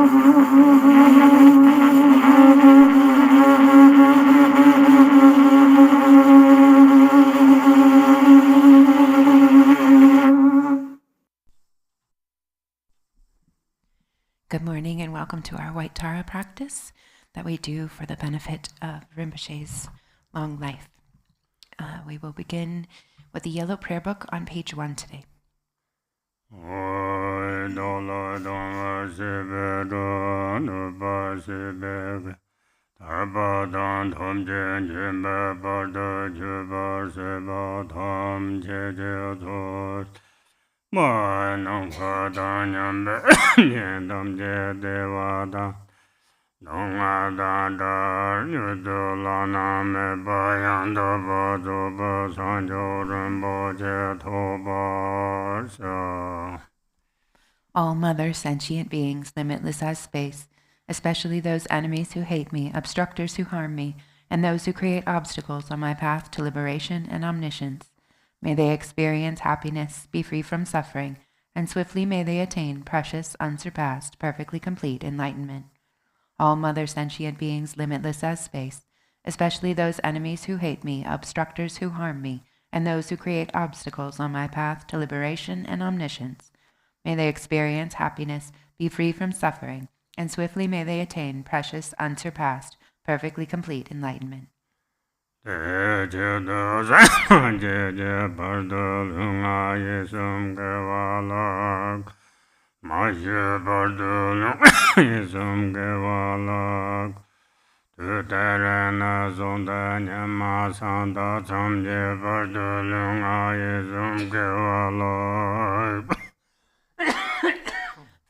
Good morning and welcome to our White Tara practice that we do for the benefit of Rinpoche's long life. We will begin with the yellow prayer book on page 1 today. All mother sentient beings, limitless as space, especially those enemies who hate me, obstructors who harm me, and those who create obstacles on my path to liberation and omniscience, may they experience happiness, be free from suffering, and swiftly may they attain precious, unsurpassed, perfectly complete enlightenment. All mother sentient beings, limitless as space, especially those enemies who hate me, obstructors who harm me, and those who create obstacles on my path to liberation and omniscience, may they experience happiness, be free from suffering, and swiftly may they attain precious, unsurpassed, perfectly complete enlightenment.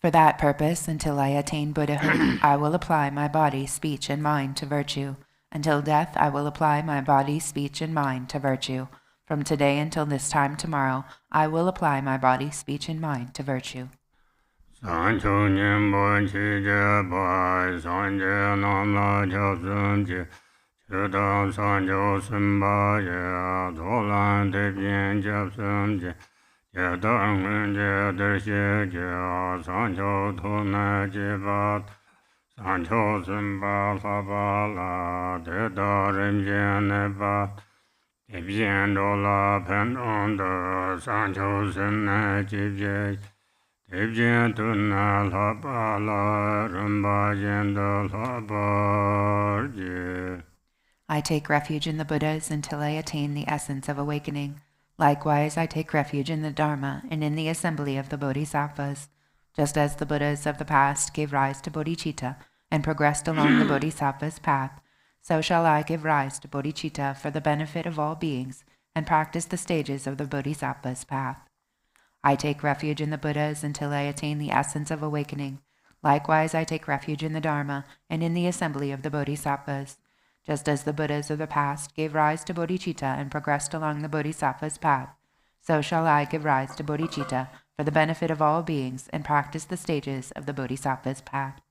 For that purpose, until I attain Buddhahood, I will apply my body, speech, and mind to virtue. Until death, I will apply my body, speech, and mind to virtue. From today until this time tomorrow, I will apply my body, speech, and mind to virtue. I take refuge in the Buddhas until I attain the essence of awakening. Likewise, I take refuge in the Dharma and in the assembly of the Bodhisattvas. Just as the Buddhas of the past gave rise to bodhicitta and progressed along the Bodhisattva's path, so shall I give rise to bodhicitta for the benefit of all beings and practice the stages of the Bodhisattva's path. I take refuge in the Buddhas until I attain the essence of awakening. Likewise, I take refuge in the Dharma and in the assembly of the Bodhisattvas. Just as the Buddhas of the past gave rise to bodhicitta and progressed along the Bodhisattva's path, so shall I give rise to bodhicitta for the benefit of all beings and practice the stages of the Bodhisattva's path.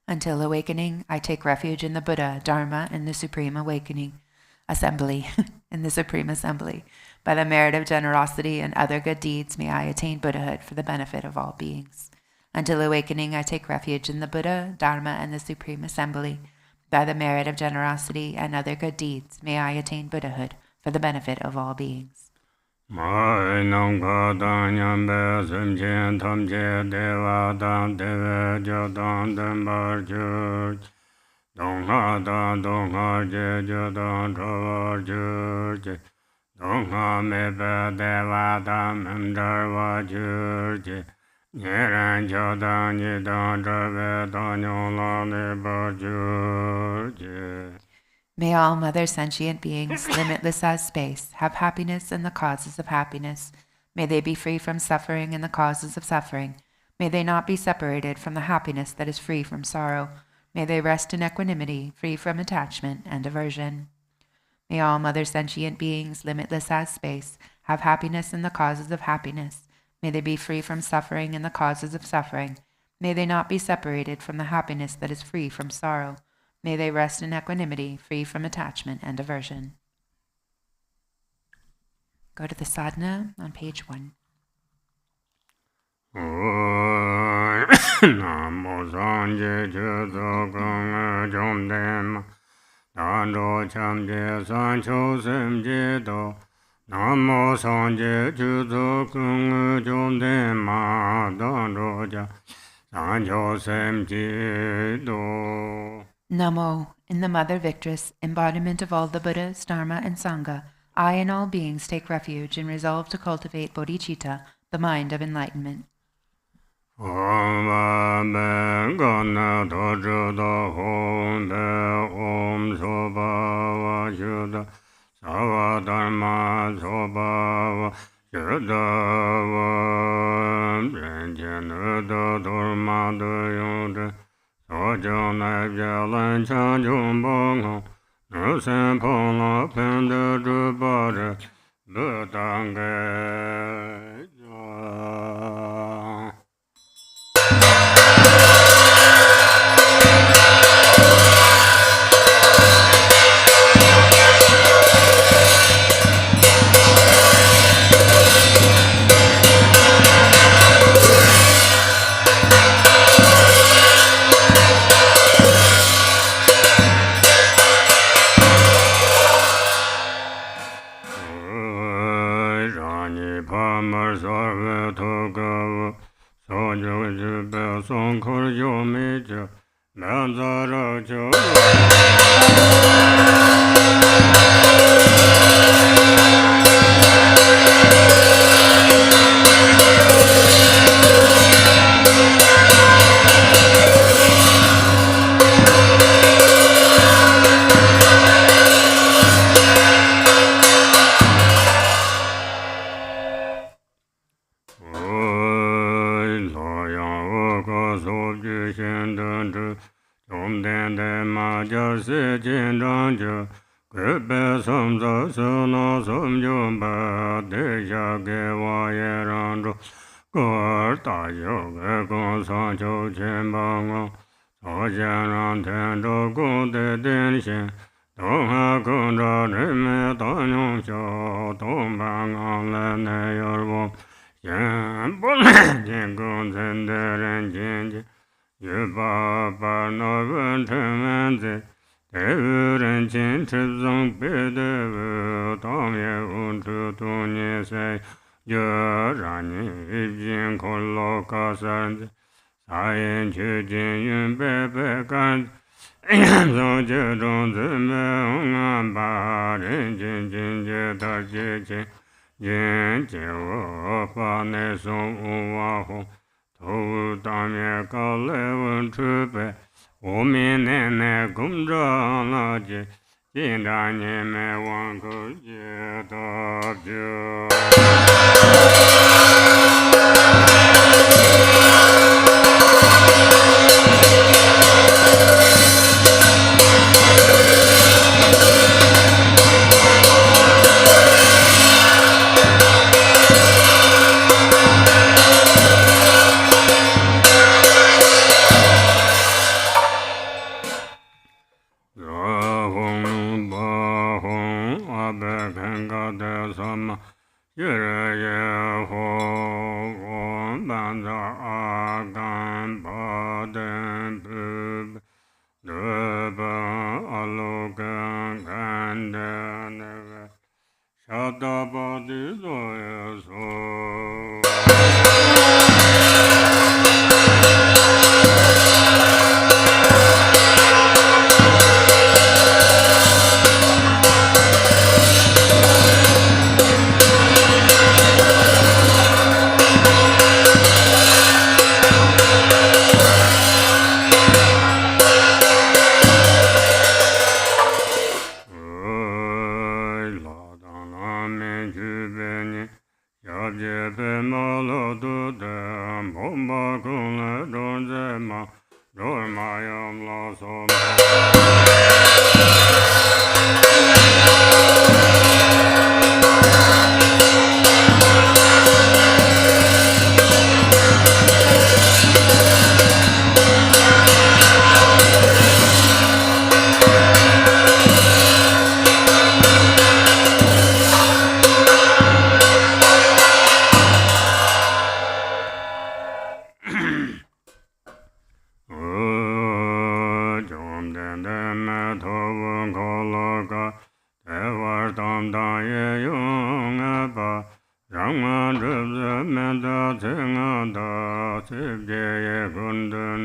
Until awakening, I take refuge in the Buddha, Dharma, and the Supreme Awakening Assembly, in the Supreme Assembly. By the merit of generosity and other good deeds, may I attain Buddhahood for the benefit of all beings. Until awakening, I take refuge in the Buddha, Dharma, and the Supreme Assembly. By the merit of generosity and other good deeds, may I attain Buddhahood for the benefit of all beings. May all mother sentient beings, limitless as space, have happiness and the causes of happiness. May they be free from suffering and the causes of suffering. May they not be separated from the happiness that is free from sorrow. May they rest in equanimity, free from attachment and aversion. May all mother sentient beings, limitless as space, have happiness and the causes of happiness. May they be free from suffering and the causes of suffering. May they not be separated from the happiness that is free from sorrow. May they rest in equanimity, free from attachment and aversion. Go to the sadhana on page 1. Namo Sanje Chuzo Kung Jom Dema Dando Chamje Sancho Semje Do Namo Sanje Chuzo Kung Jom Dema Dando Ja Sancho Semje Do. Namo, in the Mother Victress, embodiment of all the Buddhas, Dharma, and Sangha, I and all beings take refuge and resolve to cultivate bodhicitta, the mind of enlightenment. Om Gana Dojada Hom Om Soba Shuddha Sava Dharma Soba Shuddha Renjana Dharma Dayode Sojana Jalan Chanjum Bongo Nusen Pona Penda Drupade Buddhange.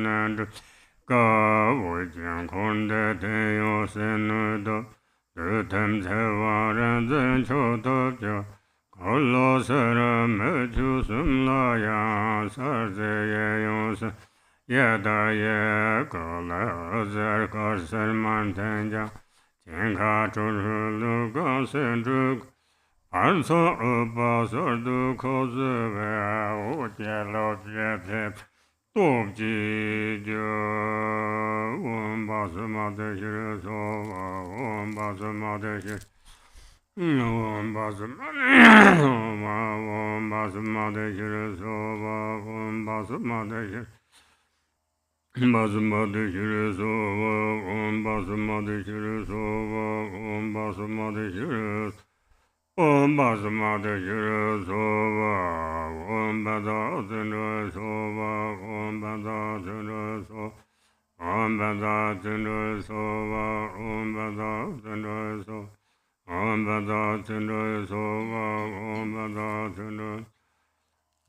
land ga wo jian kong de de yo sen nu do de tem ce wa ren zen qiu de jiao ko lo se re me ju sum la yang sa ze ye yong se ye da ye ge le ze ge sen man ten jiang jian ka zhu ru lu gang sen zhu an so ba so du ko zi wei wu jie lo jie jie du ji jiu wen ba si ma de xi re so wa wen ba si ma de xi wen ba si ma wen ba si ma de xi re so wa wen ba si ma de xi ba si ma de xi re so wa wen ba si ma de xi re so wa wen ba si ma de xi re so Om Basma de Sova, Om Bada Tendo Sova, Om Bada Tendo Sova, Om Bada Tendo Sova, Om Bada Tendo Sova, Om Bada Tendo Sova, Om Bada Tendo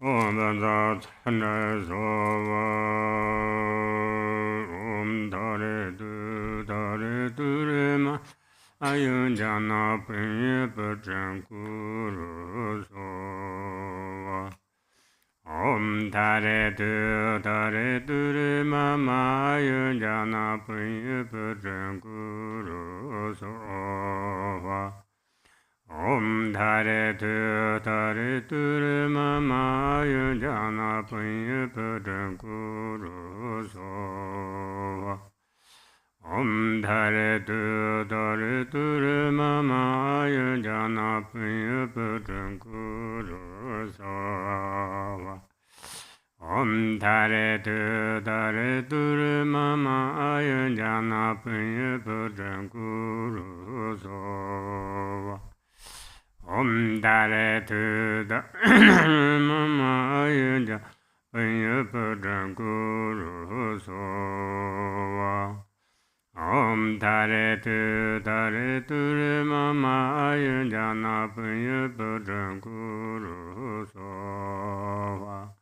Om Bada Tendo Sova, Om Dare Du Ma. Ayun jana pinye pachan kuru sowa. Om tare tu re mama ayun jana pinye pachan kuru sowa. Om tare tu re mama ayun jana pinye pachan kuru sowa. Om Dhare Tu Re Mama Ayun Jana Pinya Putran Kuru Sava. Om Dhare Tu Re Mama Ayun Jana Pinya Putran Kuru Sava. Om Dhare Tu Mama Ayun Jana Pinya Putran Kuru Sava. Om Tare Tu Re Mama Ayun Jana Pinya Putran Kuru Sova.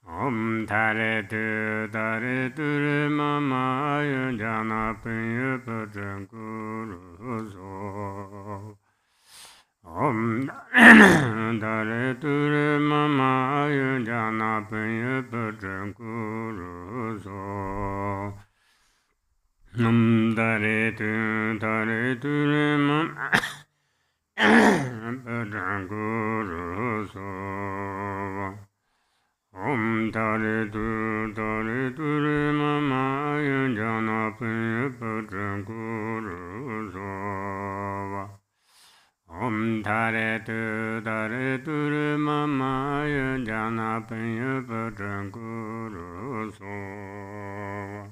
Om Tare Tu Re Mama Ayun Jana Pinya Putran Kuru Sova. Om Tare Tu Re Mama Ayun Jana Pinya Putran Kuru Sova. Om Dare Tu Re Mama Putran Kuru Sova. Om Dare Tu Re Mama Ayun Jana Pinya Putran Kuru Sova. Om Dare Tu Re Mama Ayun Jana Pinya Putran Kuru Sova.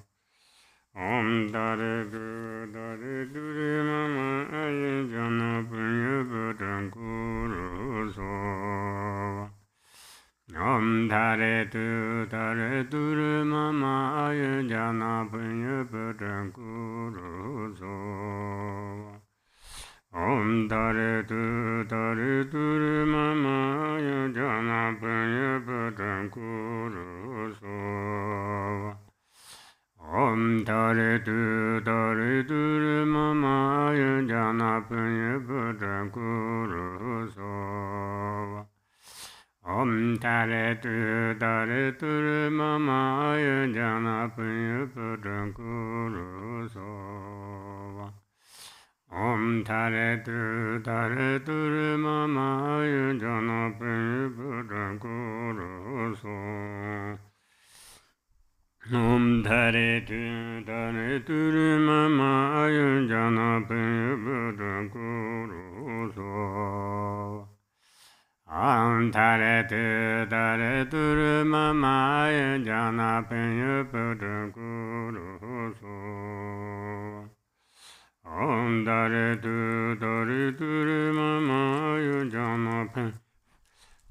Om Dare Tu Re Mama Ayun Jana Pinya Putran Kuru Sova. Om Dare Tu Re Mama Ayun Jana Pinya Putran Kuru Sova. Om Dare Tu Re Mama Ayun Jana Pinya Putran Kuru Sova. Om Dare Tu Re Mama Ayun Jana Pinya Putran Kuru Sova. Om Dare Tu Re Mama Ayun Jana Pinya Putran Kuru Sova. Om Dare Tu Re Mama Ayun Jana Pinya Putran Kuru Sova. Om Dare Tu Re Mama Ayun Jana Pinya Putran Kuru Sova. Om Dare Tu Re Mama Ayun Jana Pinya Putran Kuru Sova. Om Dare Tu Re Mama Ayun Jana Pinya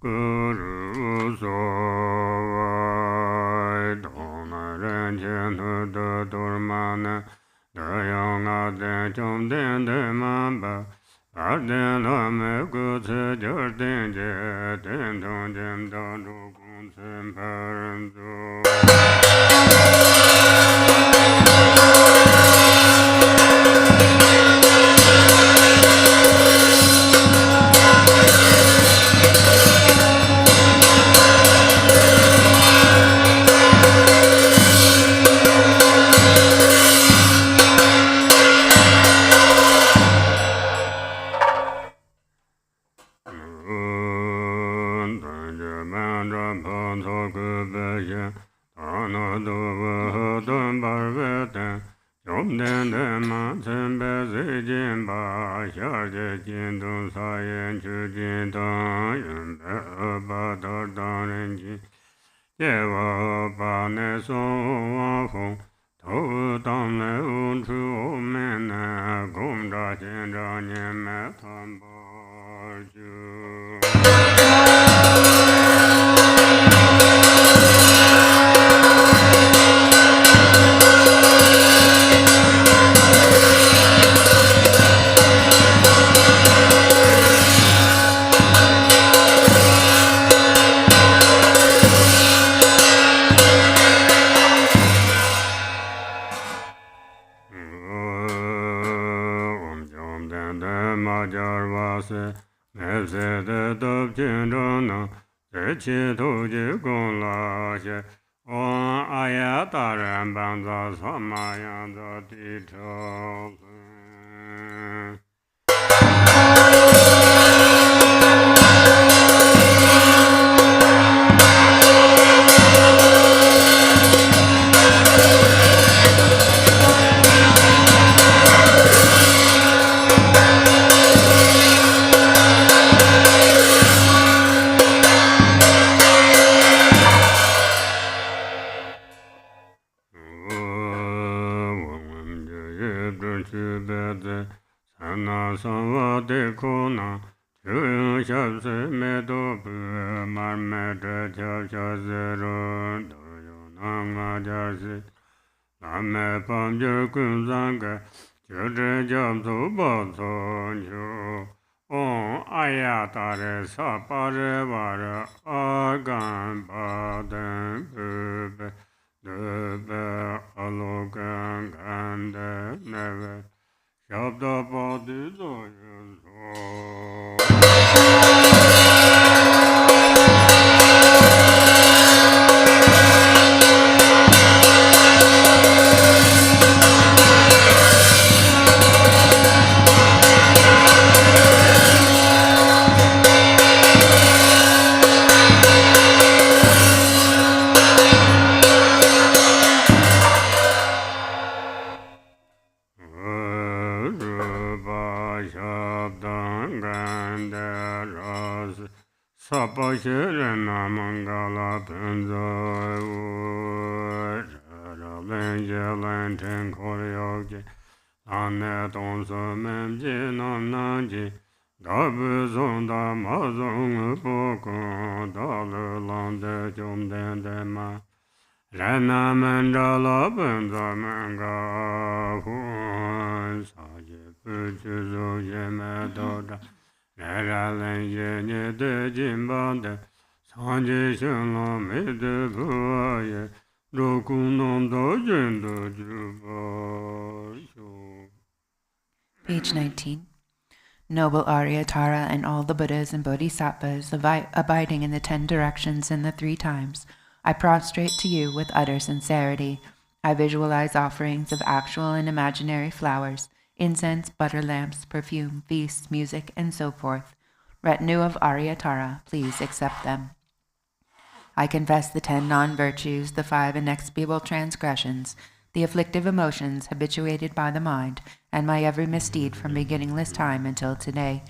Kuru Sova. Ren chen tu tu tur ma ne de yang a de chom den de ma ba a de la me gu ce jor den je den dong jen da du kun sen pa ren du Dun Barvetan, Jom Den Den Ma Chen Be Zi Jin Ba, Xia Je Jin Dun Sa Yen Chu Jin Dun, Yun Be Ba Dar Dan Ren Jin, Ye Wa Ba Ne Song Wa Fong, Tou Dang Le Un Chu O Men Ne, Gong Da Xian Zha Nian Me Tan Ba Ju. Arya Taran Banza Samayanda Tito. Sadhana Savate Kona, Chun Shabse Medo Marmeta Chabshazero, Doyonanga Jasi, Lame Pamjer Kunzanga, Chudre Jabso Boson Chu, O Ayatare Sapare Vara, Agan Baden Pube, Dube Alogan Gande Neve. Shabda Badi Zoyan Sapashirana Mangala Penza Lenjalan Ten Koryoki Ane Tonso Memji Nananji Dabu Zonda Mazong Poko Dalu Lande Jom Den Dema Rena Mandala Penza Manga Hun Saji Puchu Zoye Medoda Page 19. Noble Arya, Tara, and all the Buddhas and Bodhisattvas abiding in the 10 directions and the 3 times, I prostrate to you with utter sincerity. I visualize offerings of actual and imaginary flowers, incense, butter lamps, perfume, feasts, music, and so forth. Retinue of Arya Tara, please accept them. I confess the 10 non-virtues, the 5 inexpiable transgressions, the afflictive emotions habituated by the mind, and my every misdeed from beginningless time until today.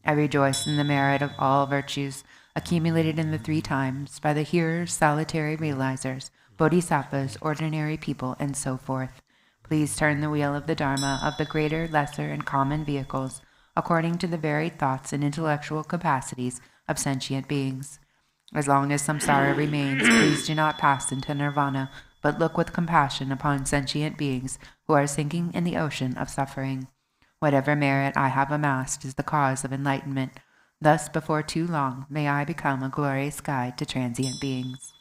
I rejoice in the merit of all virtues accumulated in the 3 times by the hearers, solitary realizers, bodhisattvas, ordinary people, and so forth. Please turn the wheel of the Dharma of the greater, lesser, and common vehicles according to the varied thoughts and intellectual capacities of sentient beings. As long as samsara remains, please do not pass into nirvana, but look with compassion upon sentient beings who are sinking in the ocean of suffering. Whatever merit I have amassed is the cause of enlightenment. Thus, before too long, may I become a glorious guide to transient beings.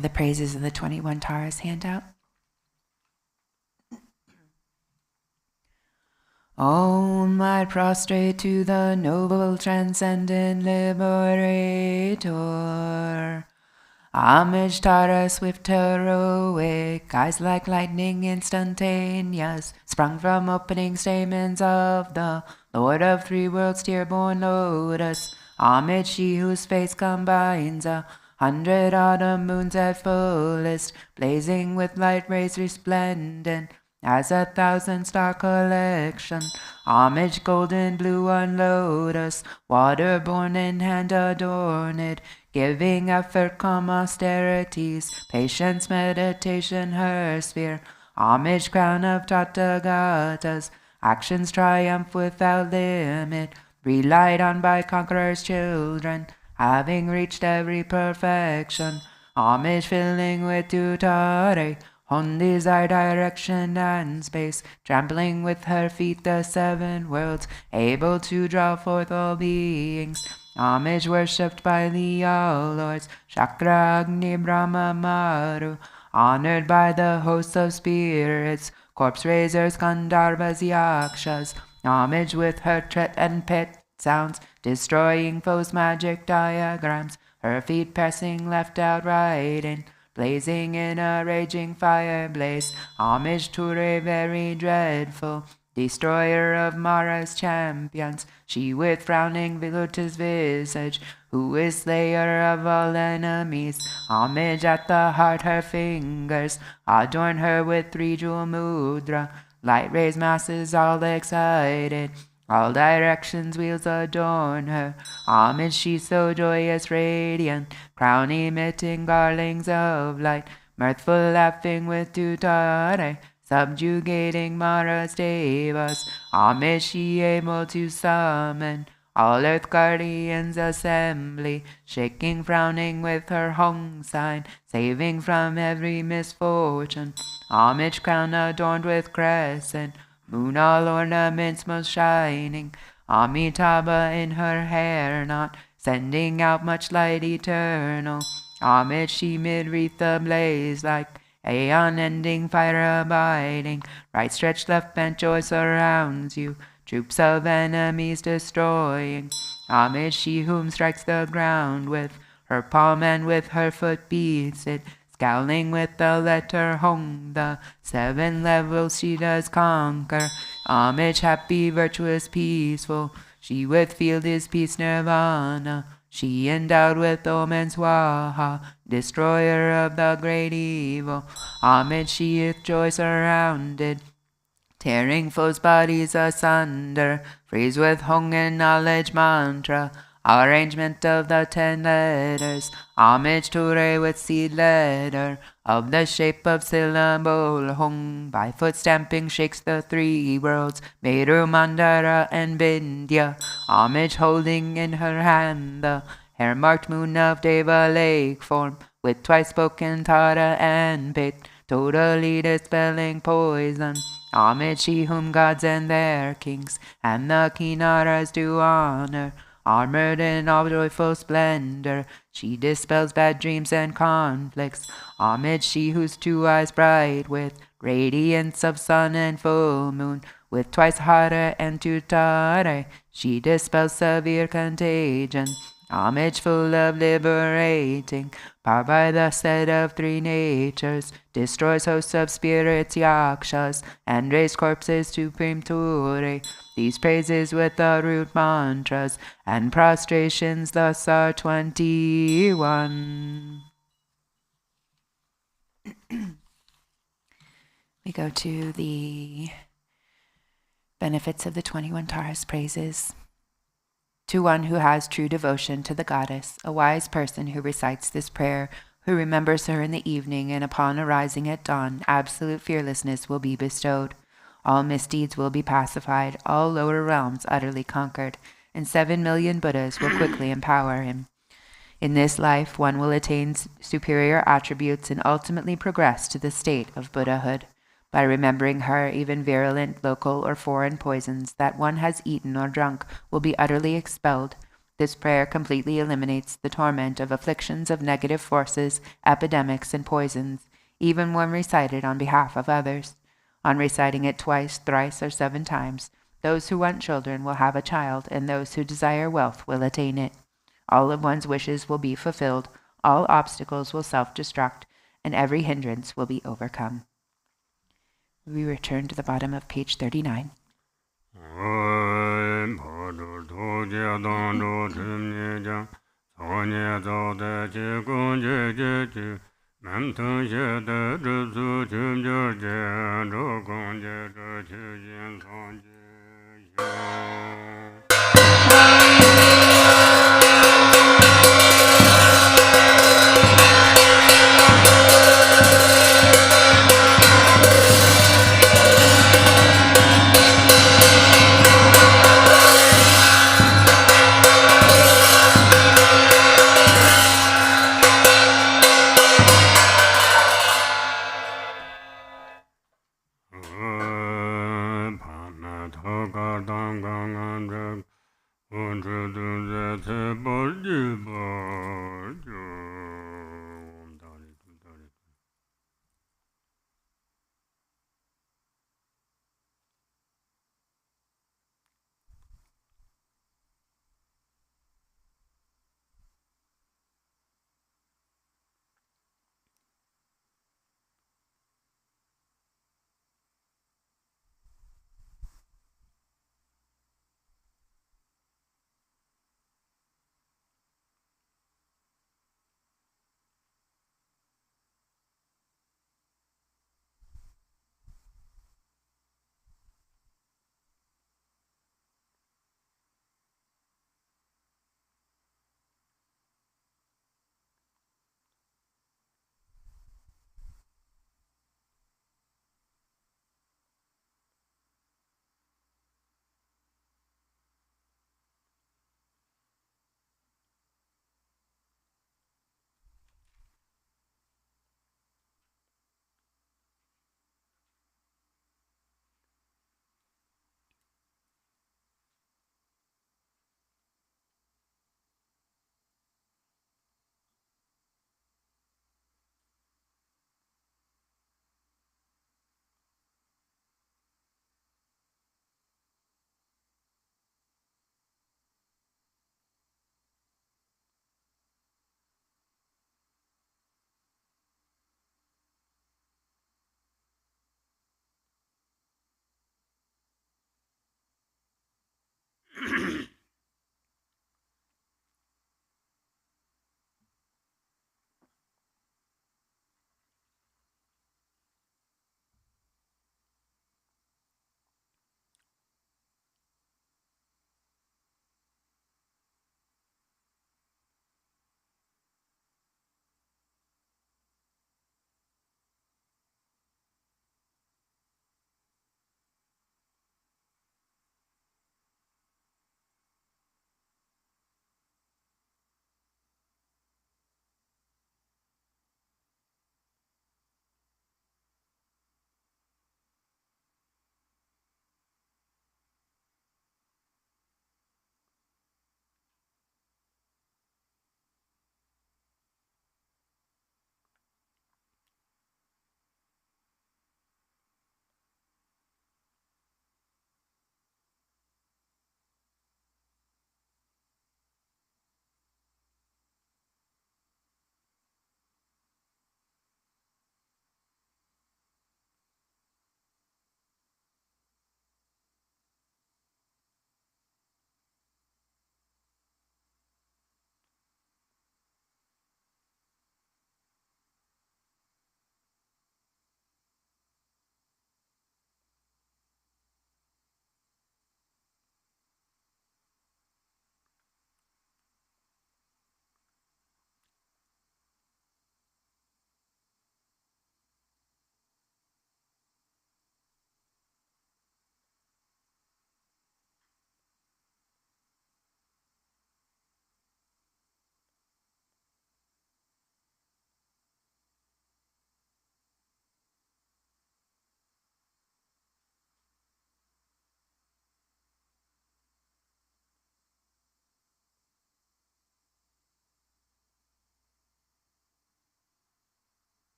to the praises of the 21 Taras handout. Om, I prostrate to the noble transcendent liberator. Homage Tara, swift, heroic, eyes like lightning instantaneous, sprung from opening stamens of the Lord of Three Worlds, tear-born lotus. Homage she whose face combines 100 autumn moons at fullest, blazing with light rays resplendent as 1,000-star collection. Homage golden blue on lotus, water-born in hand adorned, giving effort calm austerities, patience meditation her sphere. Homage crown of Tathagatas, actions triumph without limit, relied on by conquerors' children, having reached every perfection. Homage filling with tutare, desire, direction, and space, trampling with her feet the 7 worlds, able to draw forth all beings. Homage worshipped by the all lords, Chakra, Agni, Brahma, Maru, honored by the hosts of spirits, corpse raisers, Gandharvas, Yakshas. Homage with her tret and pit sounds, destroying foes' magic diagrams, her feet pressing left out right in, blazing in a raging fire blaze. Homage to Re, very dreadful, destroyer of Mara's champions, she with frowning lotus visage, who is slayer of all enemies. Homage at the heart, her fingers adorn her with 3-jewel mudra, light rays masses all excited, all directions wheels adorn her. Homage she so joyous radiant, crown emitting garlands of light, mirthful laughing with tutare, subjugating Mara's devas. Homage she able to summon all earth guardians assembly, shaking frowning with her Hong sign, saving from every misfortune. Homage crown adorned with crescent, moon all ornaments most shining, Amitabha in her hair knot, sending out much light eternal. Homage she mid-wreath ablaze like aeon-ending fire abiding, right stretched left bent joy surrounds you, troops of enemies destroying. Homage she whom strikes the ground with her palm and with her foot beats it, scowling with the letter Hong, the 7 levels she does conquer. Homage happy, virtuous, peaceful, she with field is peace nirvana. She endowed with Om Swaha, destroyer of the great evil. Homage she with joy surrounded, tearing foes' bodies asunder, freeze with Hong and knowledge mantra, arrangement of the 10 letters. Homage to Re with seed letter, of the shape of syllable Hong, by foot stamping shakes the 3 worlds, Meru, Mandara, and Vindhya. Homage holding in her hand the hair-marked moon of Deva lake form, with twice spoken Tara and Pit, totally dispelling poison. Homage she whom gods and their kings and the Kinaras do honor, armored in all joyful splendor, she dispels bad dreams and conflicts. Homage she whose 2 eyes bright with radiance of sun and full moon, with twice Hara and Tutare, she dispels severe contagion. Homage full of liberating, power by the set of 3 natures, destroys hosts of spirits, yakshas, and raised corpses to Premture. These praises with the root mantras and prostrations thus are 21. We go to the benefits of the 21 Taras praises. To one who has true devotion to the goddess, a wise person who recites this prayer, who remembers her in the evening, and upon arising at dawn, absolute fearlessness will be bestowed. All misdeeds will be pacified, all lower realms utterly conquered, and 7 million Buddhas will quickly empower him. In this life, one will attain superior attributes and ultimately progress to the state of Buddhahood. By remembering her, even virulent local or foreign poisons that one has eaten or drunk will be utterly expelled. This prayer completely eliminates the torment of afflictions of negative forces, epidemics, and poisons, even when recited on behalf of others. On reciting it twice, thrice, or 7 times, those who want children will have a child, and those who desire wealth will attain it. All of one's wishes will be fulfilled, all obstacles will self-destruct, and every hindrance will be overcome. We return to the bottom of page 39.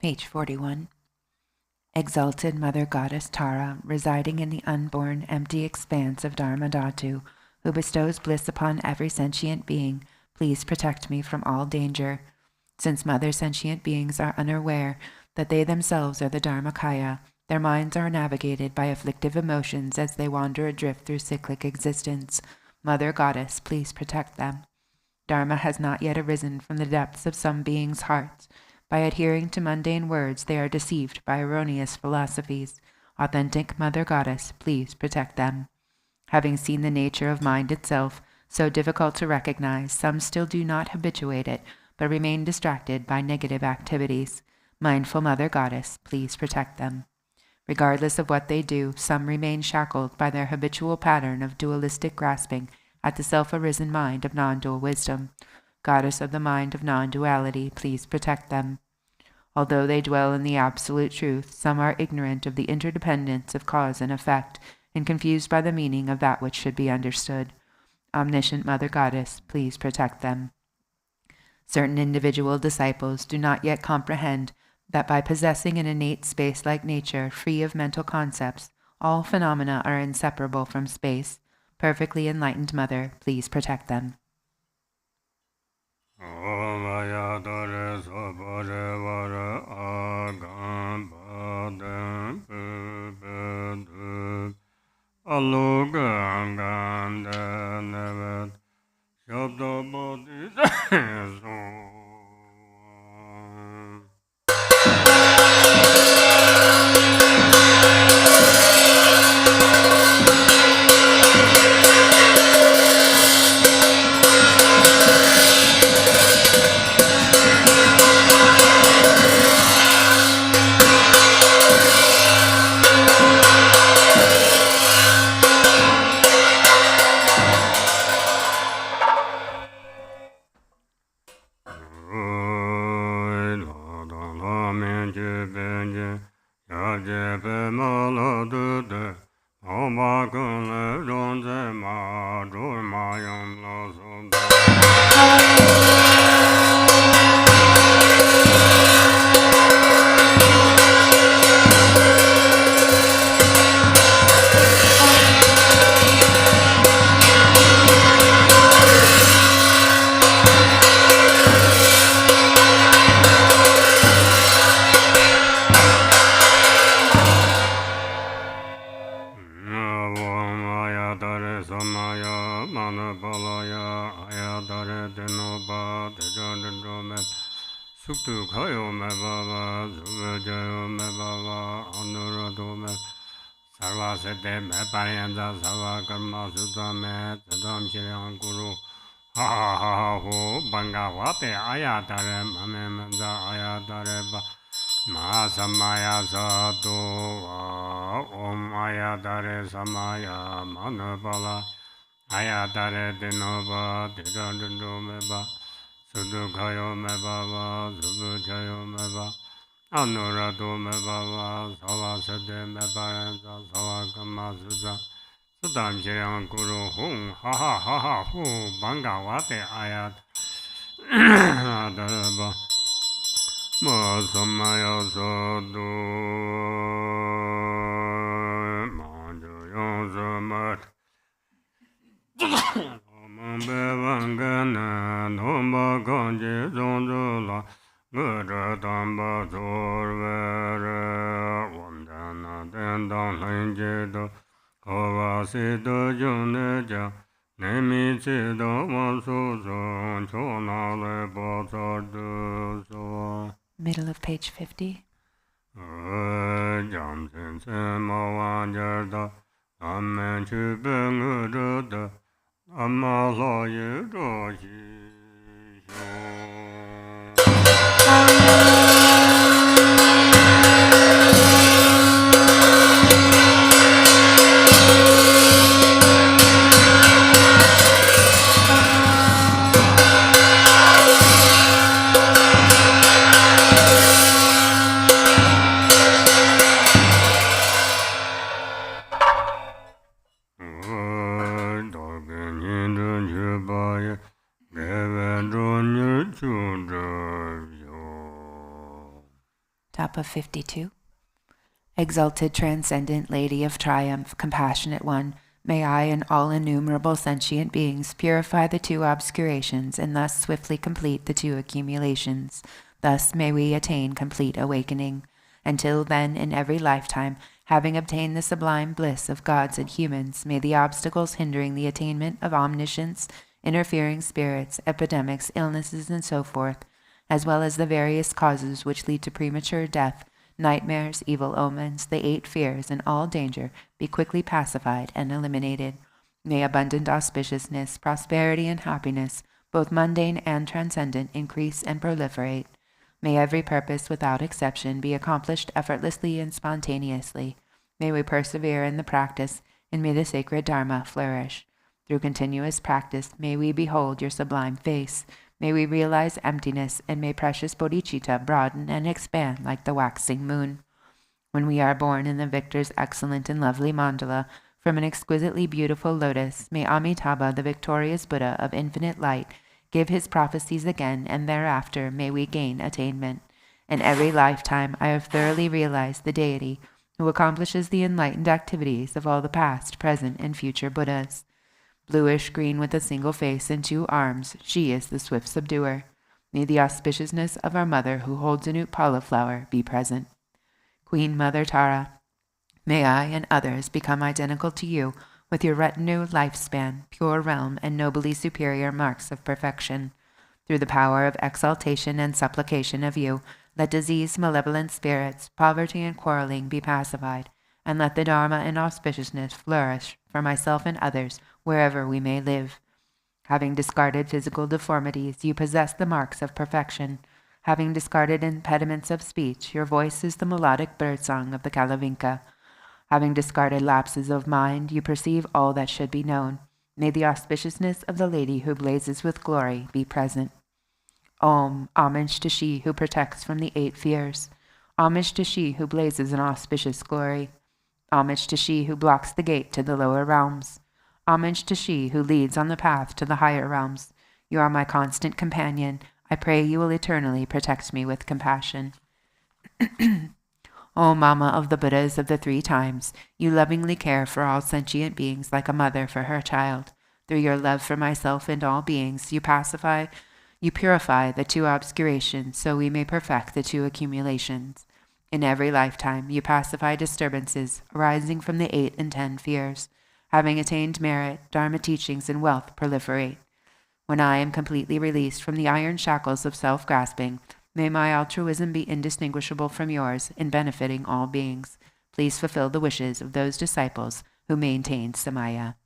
Page 41. Exalted Mother Goddess Tara, residing in the unborn, empty expanse of Dharma Dhatu, who bestows bliss upon every sentient being, please protect me from all danger. Since mother sentient beings are unaware that they themselves are the Dharmakaya, their minds are navigated by afflictive emotions as they wander adrift through cyclic existence. Mother Goddess, please protect them. Dharma has not yet arisen from the depths of some beings' hearts. By adhering to mundane words, they are deceived by erroneous philosophies. Authentic Mother Goddess, please protect them. Having seen the nature of mind itself, so difficult to recognize, some still do not habituate it, but remain distracted by negative activities. Mindful Mother Goddess, please protect them. Regardless of what they do, some remain shackled by their habitual pattern of dualistic grasping at the self-arisen mind of non-dual wisdom. Goddess of the mind of non-duality, please protect them. Although they dwell in the absolute truth, some are ignorant of the interdependence of cause and effect, and confused by the meaning of that which should be understood. Omniscient Mother Goddess, please protect them. Certain individual disciples do not yet comprehend that by possessing an innate space-like nature, free of mental concepts, all phenomena are inseparable from space. Perfectly enlightened Mother, please protect them. Middle of page 50. Top of 52. Exalted, transcendent Lady of Triumph, Compassionate One, may I and all innumerable sentient beings purify the two obscurations and thus swiftly complete the two accumulations. Thus may we attain complete awakening. Until then, in every lifetime, having obtained the sublime bliss of gods and humans, may the obstacles hindering the attainment of omniscience, interfering spirits, epidemics, illnesses, and so forth, as well as the various causes which lead to premature death, nightmares, evil omens, the 8 fears, and all danger, be quickly pacified and eliminated. May abundant auspiciousness, prosperity, and happiness, both mundane and transcendent, increase and proliferate. May every purpose, without exception, be accomplished effortlessly and spontaneously. May we persevere in the practice, and may the sacred Dharma flourish. Through continuous practice, may we behold your sublime face. May we realize emptiness, and may precious bodhicitta broaden and expand like the waxing moon. When we are born in the victor's excellent and lovely mandala, from an exquisitely beautiful lotus, may Amitabha, the victorious Buddha of infinite light, give his prophecies again, and thereafter may we gain attainment. In every lifetime I have thoroughly realized the deity who accomplishes the enlightened activities of all the past, present, and future Buddhas. Bluish-green with a single face and 2 arms, she is the swift subduer. May the auspiciousness of our mother who holds a Nutpala flower be present. Queen Mother Tara, may I and others become identical to you with your retinue, lifespan, pure realm, and nobly superior marks of perfection. Through the power of exaltation and supplication of you, let disease, malevolent spirits, poverty, and quarreling be pacified, and let the Dharma and auspiciousness flourish for myself and others wherever we may live. Having discarded physical deformities, you possess the marks of perfection. Having discarded impediments of speech, your voice is the melodic birdsong of the Kalavinka. Having discarded lapses of mind, you perceive all that should be known. May the auspiciousness of the lady who blazes with glory be present. Om, homage to she who protects from the 8 fears. Homage to she who blazes an auspicious glory. Homage to she who blocks the gate to the lower realms. Homage to she who leads on the path to the higher realms. You are my constant companion. I pray you will eternally protect me with compassion. O Mama of the Buddhas of the 3 times, you lovingly care for all sentient beings like a mother for her child. Through your love for myself and all beings, you purify the 2 obscurations so we may perfect the 2 accumulations. In every lifetime, you pacify disturbances arising from the 8 and 10 fears. Having attained merit, Dharma teachings and wealth proliferate. When I am completely released from the iron shackles of self-grasping, may my altruism be indistinguishable from yours in benefiting all beings. Please fulfill the wishes of those disciples who maintain Samaya.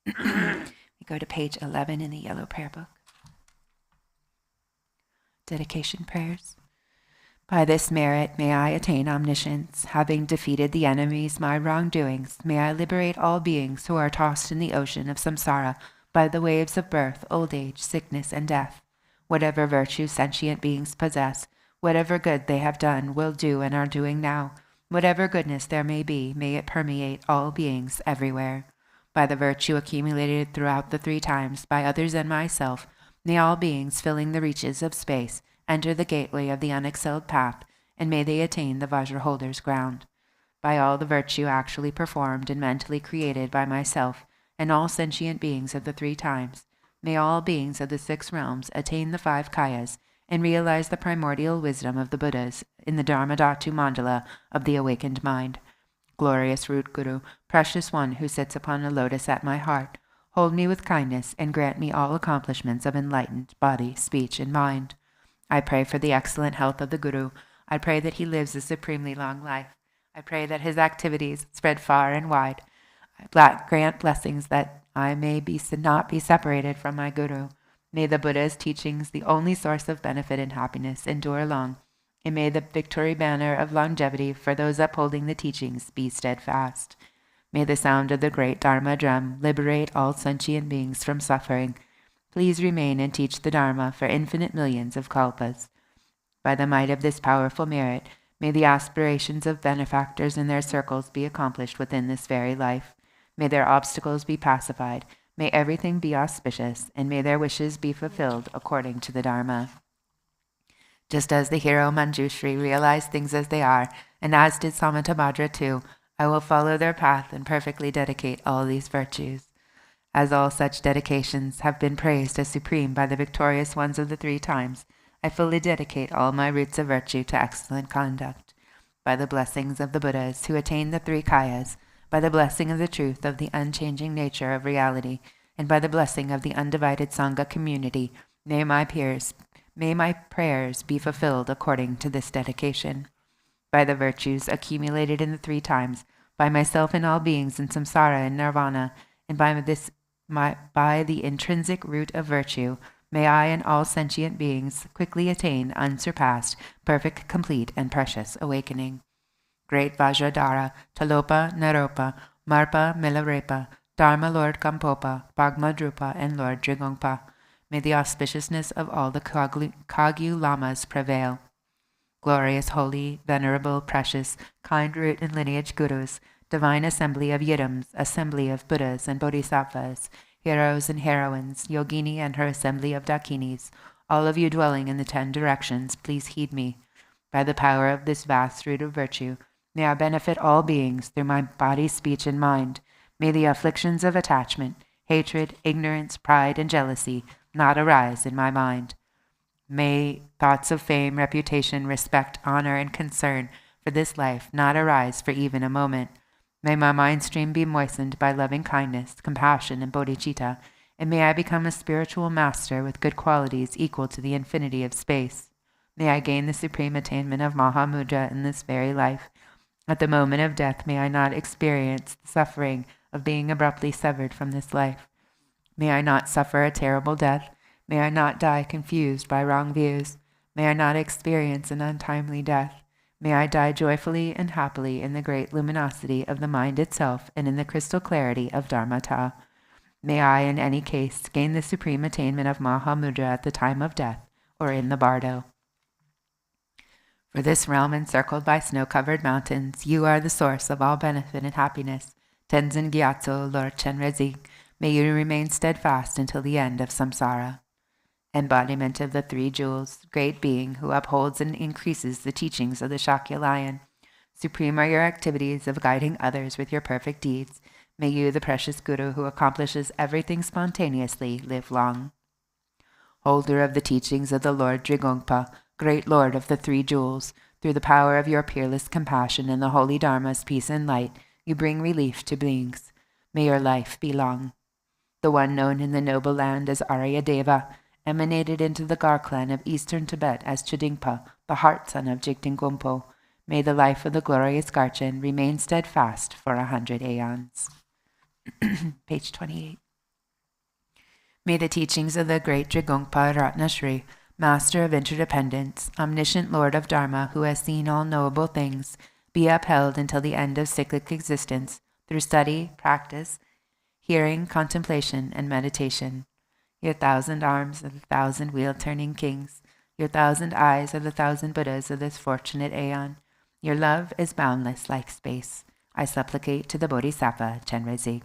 We go to page 11 in the Yellow Prayer Book. Dedication prayers. By this merit may I attain omniscience. Having defeated the enemies, my wrongdoings, may I liberate all beings who are tossed in the ocean of samsara by the waves of birth, old age, sickness, and death. Whatever virtue sentient beings possess, whatever good they have done, will do, and are doing now, whatever goodness there may be, may it permeate all beings everywhere. By the virtue accumulated throughout the 3 times by others and myself, may all beings filling the reaches of space enter the gateway of the unexcelled path, and may they attain the Vajraholder's ground. By all the virtue actually performed and mentally created by myself and all sentient beings of the 3 times, may all beings of the 6 realms attain the 5 kayas and realize the primordial wisdom of the Buddhas in the Dharmadhatu mandala of the awakened mind. Glorious root Guru, precious one who sits upon a lotus at my heart, hold me with kindness and grant me all accomplishments of enlightened body, speech, and mind. I pray for the excellent health of the Guru. I pray that he lives a supremely long life. I pray that his activities spread far and wide. I grant blessings that I may not be separated from my Guru. May the Buddha's teachings, the only source of benefit and happiness, endure long, and may the victory banner of longevity for those upholding the teachings be steadfast. May the sound of the great Dharma drum liberate all sentient beings from suffering. Please remain and teach the Dharma for infinite millions of kalpas. By the might of this powerful merit, may the aspirations of benefactors and their circles be accomplished within this very life. May their obstacles be pacified. May everything be auspicious, and may their wishes be fulfilled according to the Dharma. Just as the hero Manjushri realized things as they are, and as did Samantabhadra too, I will follow their path and perfectly dedicate all these virtues. As all such dedications have been praised as supreme by the victorious ones of the 3 times, I fully dedicate all my roots of virtue to excellent conduct. By the blessings of the Buddhas who attained the 3 kayas, by the blessing of the truth of the unchanging nature of reality, and by the blessing of the undivided Sangha community, may my prayers be fulfilled according to this dedication. By the virtues accumulated in the 3 times, by myself and all beings in samsara and nirvana, and by the intrinsic root of virtue, may I and all sentient beings quickly attain unsurpassed, perfect, complete, and precious awakening. Great Vajradhara, Talopa, Naropa, Marpa, Milarepa, Dharma Lord Kampopa, Bhagmadrupa, and Lord Drigongpa. May the auspiciousness of all the Kagyu Lamas prevail. Glorious, holy, venerable, precious, kind root and lineage gurus, divine assembly of Yidams, assembly of Buddhas and Bodhisattvas, heroes and heroines, Yogini and her assembly of Dakinis, all of you dwelling in the 10 directions, please heed me. By the power of this vast root of virtue, may I benefit all beings through my body, speech, and mind. May the afflictions of attachment, hatred, ignorance, pride, and jealousy not arise in my mind. May thoughts of fame, reputation, respect, honor, and concern for this life not arise for even a moment. May my mind stream be moistened by loving kindness, compassion, and bodhicitta, and may I become a spiritual master with good qualities equal to the infinity of space. May I gain the supreme attainment of Mahamudra in this very life. At the moment of death, may I not experience the suffering of being abruptly severed from this life. May I not suffer a terrible death. May I not die confused by wrong views. May I not experience an untimely death. May I die joyfully and happily in the great luminosity of the mind itself and in the crystal clarity of Dharmata. May I, in any case, gain the supreme attainment of Mahamudra at the time of death or in the bardo. For this realm encircled by snow-covered mountains, you are the source of all benefit and happiness. Tenzin Gyatso, Lord Chenrezig, may you remain steadfast until the end of samsara. Embodiment of the 3 jewels, great being who upholds and increases the teachings of the Shakya lion. Supreme are your activities of guiding others with your perfect deeds. May you, the precious Guru who accomplishes everything spontaneously, live long. Holder of the teachings of the Lord Drigongpa, great Lord of the 3 jewels, through the power of your peerless compassion and the holy Dharma's peace and light, you bring relief to beings. May your life be long. The one known in the noble land as Arya Deva, emanated into the Gar clan of eastern Tibet as Chudingpa, the heart son of Jigten Gompo. May the life of the glorious Garchen remain steadfast for 100 aeons. Page 28. May the teachings of the great Drigongpa Ratnashri, Master of Interdependence, omniscient Lord of Dharma, who has seen all knowable things, be upheld until the end of cyclic existence through study, practice, hearing, contemplation, and meditation. Your 1,000 arms are the 1,000 wheel-turning kings. Your 1,000 eyes are the 1,000 Buddhas of this fortunate aeon. Your love is boundless like space. I supplicate to the Bodhisattva Chenrezig.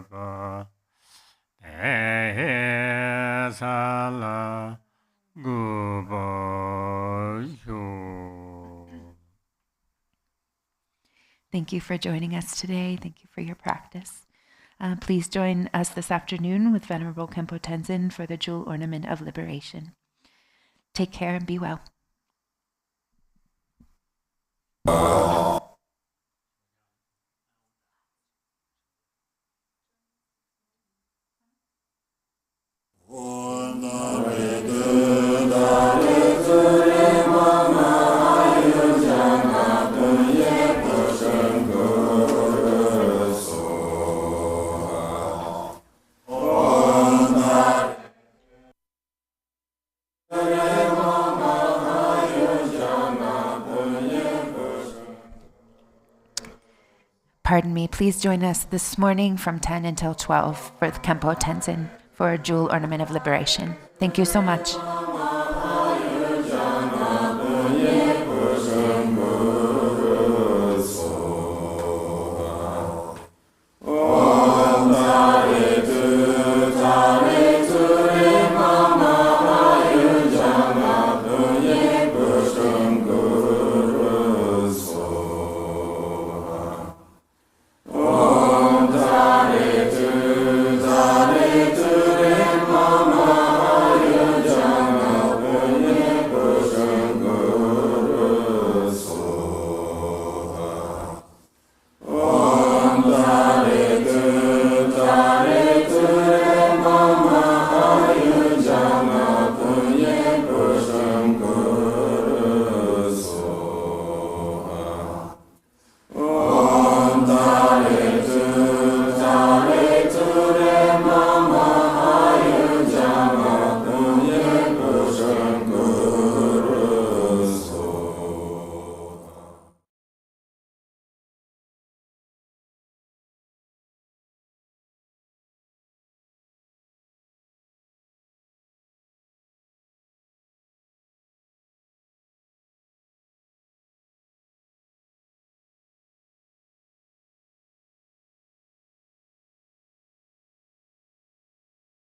pa te sala gu bo shu. Thank you for joining us today. Thank you for your practice. Please join us this afternoon with Venerable Khenpo Tenzin for the Jewel Ornament of Liberation. Take care and be well. Pardon me, please join us this morning from 10 until 12 for the Khenpo Tenzin for a Jewel Ornament of Liberation. Thank you so much.